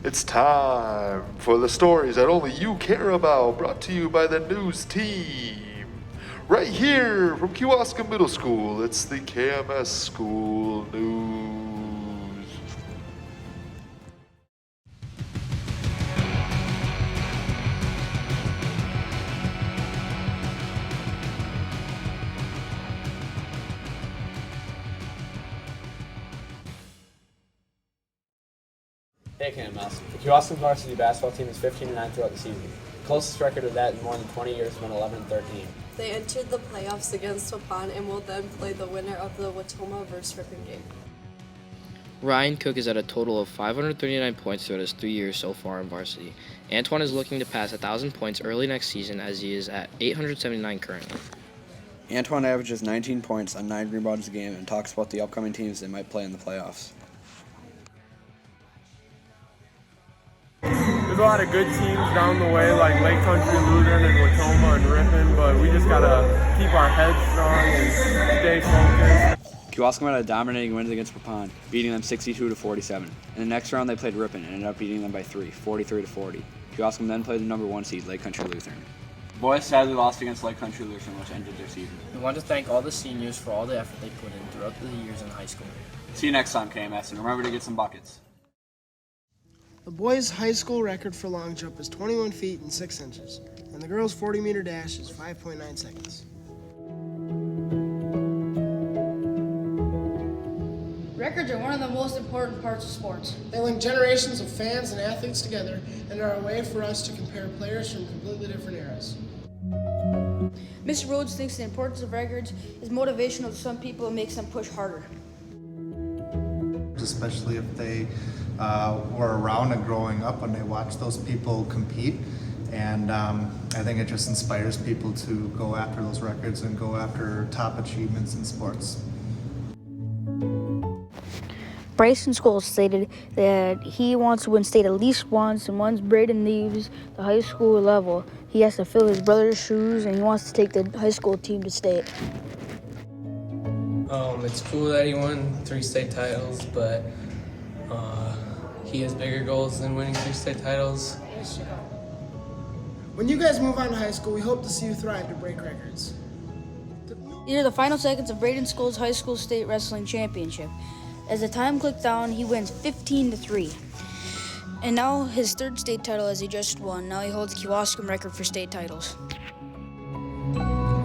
It's time for the stories that only you care about, brought to you by the news team. Right here from Kewaskum Middle School, it's the KMS School News. Hey KMS. The Kewaskum varsity basketball team is 15-9 throughout the season. The closest record of that in more than 20 years has been 11-13. They entered the playoffs against Waupun and will then play the winner of the Watoma vs. Ripon game. Ryan Cook is at a total of 539 points throughout his 3 years so far in varsity. Antoine is looking to pass 1,000 points early next season as he is at 879 currently. Antoine averages 19 points on 9 rebounds a game and talks about the upcoming teams they might play in the playoffs. There's a lot of good teams down the way, like Lake Country, Lutheran, and Watoma and Ripon, but we just gotta keep our heads strong and stay focused. Kewaskum had a dominating win against Waupun, beating them 62-47. In the next round, they played Ripon and ended up beating them by 3, 43-40. Kewaskum then played the number 1 seed, Lake Country Lutheran. The boys sadly lost against Lake Country Lutheran, which ended their season. We want to thank all the seniors for all the effort they put in throughout the years in high school. See you next time, KMS, and remember to get some buckets. The boys' high school record for long jump is 21 feet and 6 inches, and the girls' 40-meter dash is 5.9 seconds. Records are one of the most important parts of sports. They link generations of fans and athletes together and are a way for us to compare players from completely different eras. Mr. Rhodes thinks the importance of records is motivational to some people and makes them push harder. Especially if they were around and growing up when they watch those people compete. And I think it just inspires people to go after those records and go after top achievements in sports. Bryson Scholes stated that he wants to win state at least once, and once Braden leaves the high school level, he has to fill his brother's shoes, and he wants to take the high school team to state. It's cool that he won 3 state titles, but he has bigger goals than winning 3 state titles. When you guys move on to high school, we hope to see you thrive to break records. These are the final seconds of Braden Scholes' high school state wrestling championship. As the time clicks down, he wins 15-3. And now his 3rd state title as he just won. Now he holds the Kewaskum record for state titles.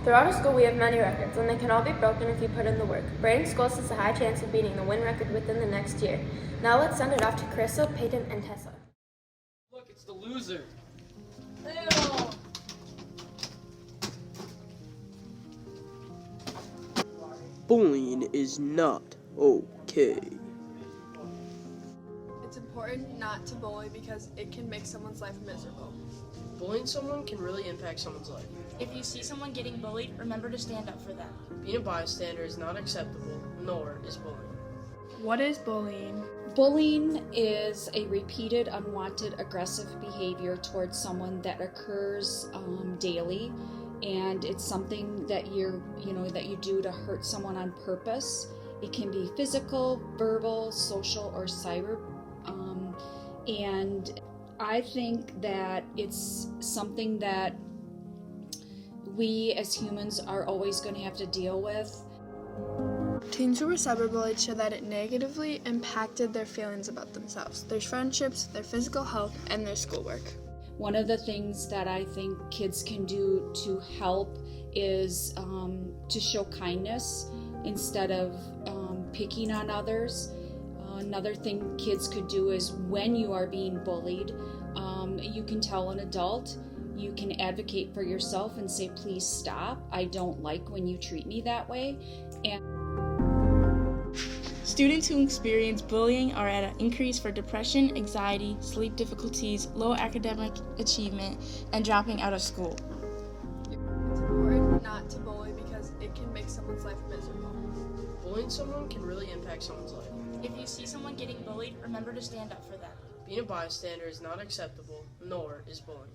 Throughout our school, we have many records, and they can all be broken if you put in the work. Braden Scholes has a high chance of beating the win record within the next year. Now let's send it off to Carissa, Peyton, and Tessa. Look, it's the loser. Bullying is not okay. It's important not to bully because it can make someone's life miserable. Bullying someone can really impact someone's life. If you see someone getting bullied, remember to stand up for them. Being a bystander is not acceptable, nor is bullying. What is bullying? Bullying is a repeated, unwanted, aggressive behavior towards someone that occurs daily, and it's something that you do to hurt someone on purpose. It can be physical, verbal, social, or cyber, and I think that it's something that we as humans are always going to have to deal with. Teens who were cyberbullied show that it negatively impacted their feelings about themselves, their friendships, their physical health, and their schoolwork. One of the things that I think kids can do to help is to show kindness instead of picking on others. Another thing kids could do is when you are being bullied, you can tell an adult, you can advocate for yourself and say, please stop. I don't like when you treat me that way. And Students who experience bullying are at an increase for depression, anxiety, sleep difficulties, low academic achievement, and dropping out of school. It's important not to bully because it can make someone's life miserable. Bullying someone can really impact someone's life. If you see someone getting bullied, remember to stand up for them. Being a bystander is not acceptable, nor is bullying.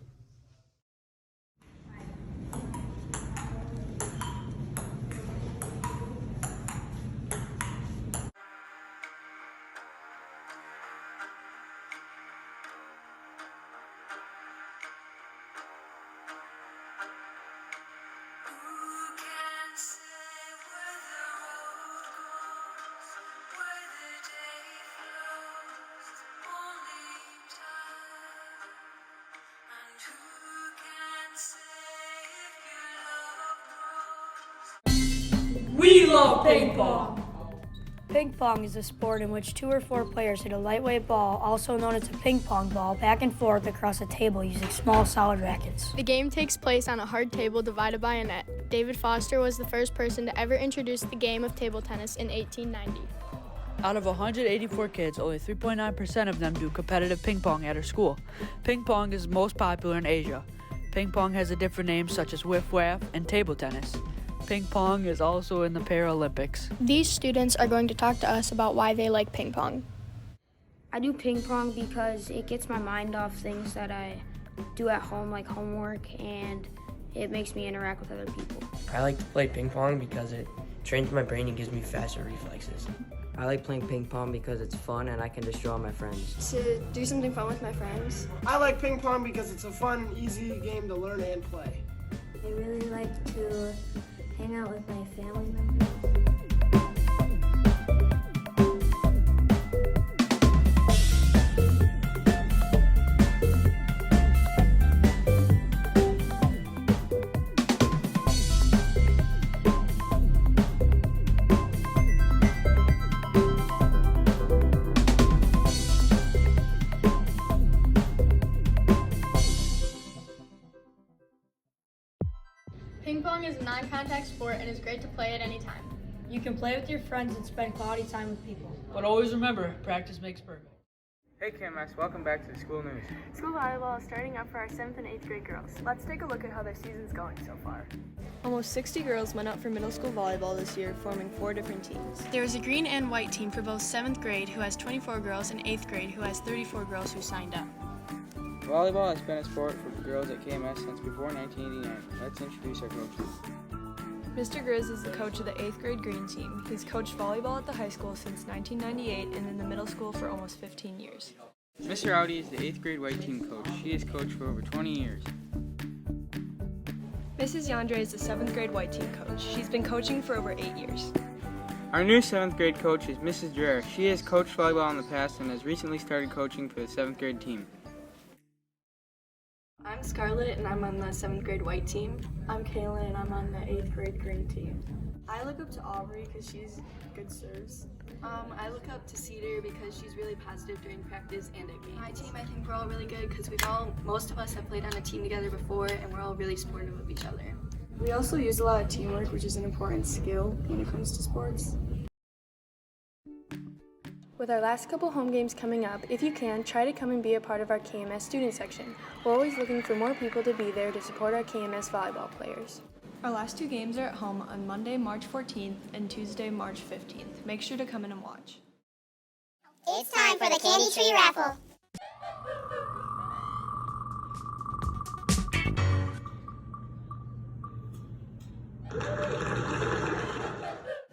We love ping pong! Ping pong is a sport in which 2 or 4 players hit a lightweight ball, also known as a ping pong ball, back and forth across a table using small solid rackets. The game takes place on a hard table divided by a net. David Foster was the first person to ever introduce the game of table tennis in 1890. Out of 184 kids, only 3.9% of them do competitive ping pong at our school. Ping pong is most popular in Asia. Ping pong has a different names such as whiff-waff and table tennis. Ping pong is also in the Paralympics. These students are going to talk to us about why they like ping pong. I do ping pong because it gets my mind off things that I do at home, like homework, and it makes me interact with other people. I like to play ping pong because it trains my brain and gives me faster reflexes. I like playing ping pong because it's fun and I can just draw my friends. To do something fun with my friends. I like ping pong because it's a fun, easy game to learn and play. I really like to hang out with my family members. Ping pong is a non-contact sport and is great to play at any time. You can play with your friends and spend quality time with people. But always remember, practice makes perfect. Hey KMS, welcome back to the school news. School volleyball is starting up for our 7th and 8th grade girls. Let's take a look at how their season's going so far. Almost 60 girls went up for middle school volleyball this year, forming 4 different teams. There is a green and white team for both 7th grade, who has 24 girls, and 8th grade, who has 34 girls who signed up. Volleyball has been a sport for girls at KMS since before 1989. Let's introduce our coaches. Mr. Grizz is the coach of the 8th grade green team. He's coached volleyball at the high school since 1998 and in the middle school for almost 15 years. Mr. Audi is the 8th grade white team coach. She has coached for over 20 years. Mrs. Yandre is the 7th grade white team coach. She's been coaching for over 8 years. Our new 7th grade coach is Mrs. Dreher. She has coached volleyball in the past and has recently started coaching for the 7th grade team. I'm Scarlett and I'm on the 7th grade white team. I'm Kaylin and I'm on the 8th grade green team. I look up to Aubrey because she's good serves. I look up to Cedar because she's really positive during practice and at games. My team, I think we're all really good because most of us have played on a team together before and we're all really supportive of each other. We also use a lot of teamwork, which is an important skill when it comes to sports. With our last couple home games coming up, if you can, try to come and be a part of our KMS student section. We're always looking for more people to be there to support our KMS volleyball players. Our last 2 games are at home on Monday, March 14th and Tuesday, March 15th. Make sure to come in and watch. It's time for the candy tree raffle.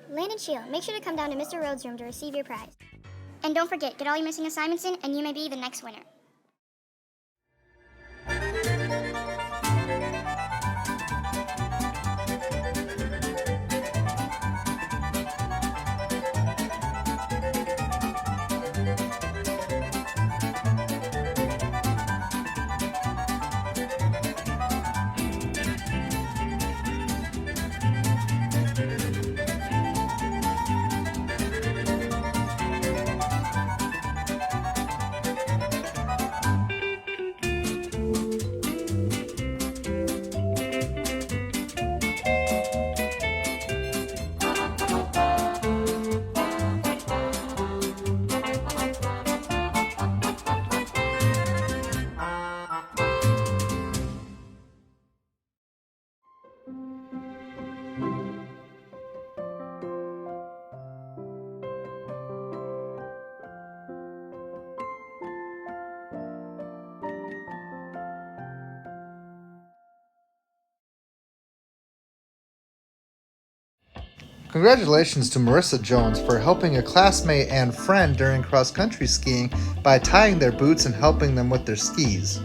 Landon Shield, make sure to come down to Mr. Rhodes' room to receive your prize. And don't forget, get all your missing assignments in and you may be the next winner. Congratulations to Marissa Jones for helping a classmate and friend during cross-country skiing by tying their boots and helping them with their skis.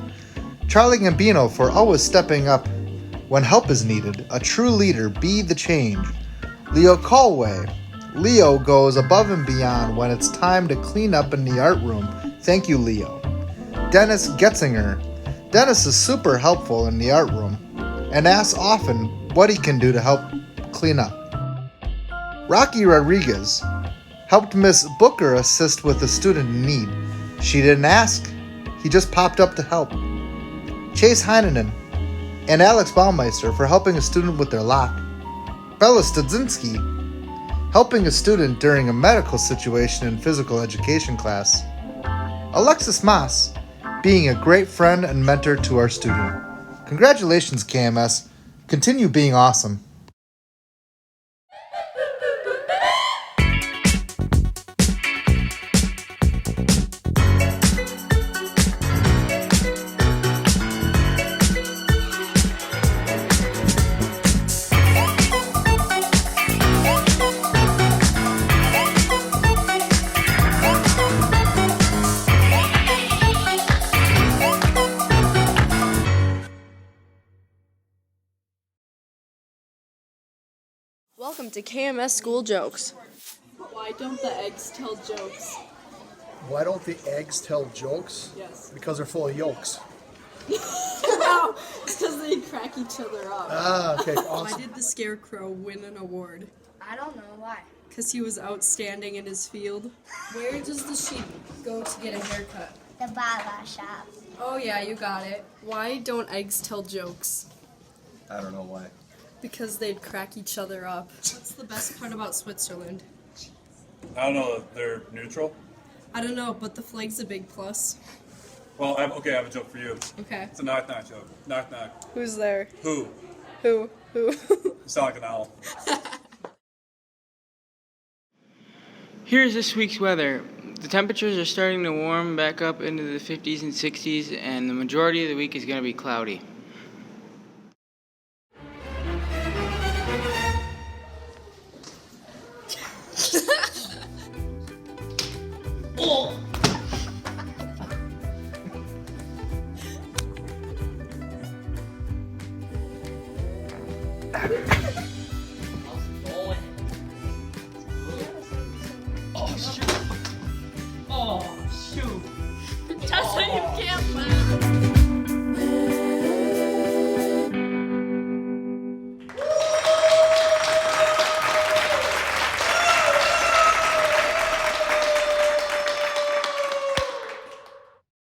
Charlie Gambino for always stepping up when help is needed. A true leader, be the change. Leo Colway. Leo goes above and beyond when it's time to clean up in the art room. Thank you, Leo. Dennis Getzinger. Dennis is super helpful in the art room and asks often what he can do to help clean up. Rocky Rodriguez helped Miss Booker assist with a student in need. She didn't ask, he just popped up to help. Chase Heineman and Alex Baumeister for helping a student with their lock. Bella Studzinski helping a student during a medical situation in physical education class. Alexis Moss being a great friend and mentor to our student. Congratulations, KMS. Continue being awesome. Welcome to KMS School Jokes. Why don't the eggs tell jokes? Why don't the eggs tell jokes? Yes. Because they're full of yolks. No, it's because they crack each other up. Ah, okay, awesome. Why did the Scarecrow win an award? I don't know why. Because he was outstanding in his field. Where does the sheep go to get a haircut? The Baba shop. Oh yeah, you got it. Why don't eggs tell jokes? I don't know why. Because they'd crack each other up. What's the best part about Switzerland? I don't know. They're neutral. I don't know, but the flag's a big plus. Well, I have a joke for you. Okay. It's a knock-knock joke. Knock-knock. Who's there? Who? Who? You sound like an owl. Here's this week's weather. The temperatures are starting to warm back up into the 50s and 60s, and the majority of the week is going to be cloudy. Oh. Oh, shoot. Tessa, you can't laugh.